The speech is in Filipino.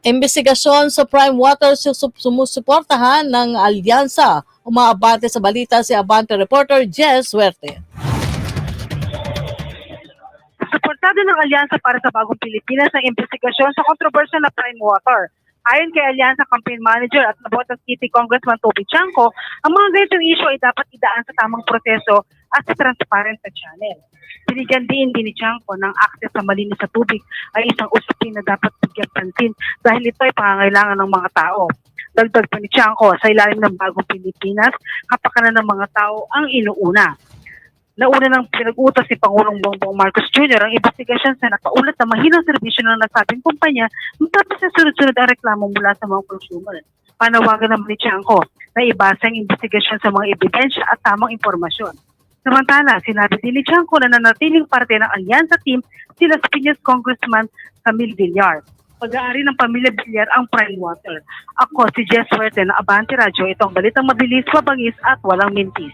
Imbestigasyon sa Prime Water sumusuportahan ng alyansa. Umaabante sa balita si Abante reporter Jess Suerte. Suportado ng Alyansa para sa Bagong Pilipinas ang imbestigasyon sa kontrobersyal na Prime Water. Ayon kay Alyansa Campaign Manager at Navotas City Congressman Toby Chanco, ang mga ganitong issue ay dapat idaan sa tamang proseso at sa transparent na channel. Binigyan din ni Chanco ng access sa malinis sa tubig ay isang usapin na dapat bigyan pansin dahil ito ay pangangailangan ng mga tao. Dagdag pa ni Chanco, sa ilalim ng Bagong Pilipinas, kapakanan ng mga tao ang inuuna. Nauna nang pinag-utos si Pangulong Bongbong Marcos Jr. ang investigasyon sa nakaulat na mahinang serbisyo ng nasabing kumpanya matapos sa sunod-sunod ang reklamo mula sa mga consumer. Panawagan naman ni Chanco na ibasa ang investigasyon sa mga ebidensya at tamang impormasyon. Samantala, sinabi din ni Chanco na nanatiling parte ng alyansa team sila Piñas Congressman Camille Villar. Pag-aari ng pamilya Villar ang Prime Water. Ako si Jess Suerte ng Abante Radio. Itong balitang mabilis, mabangis at walang mintis.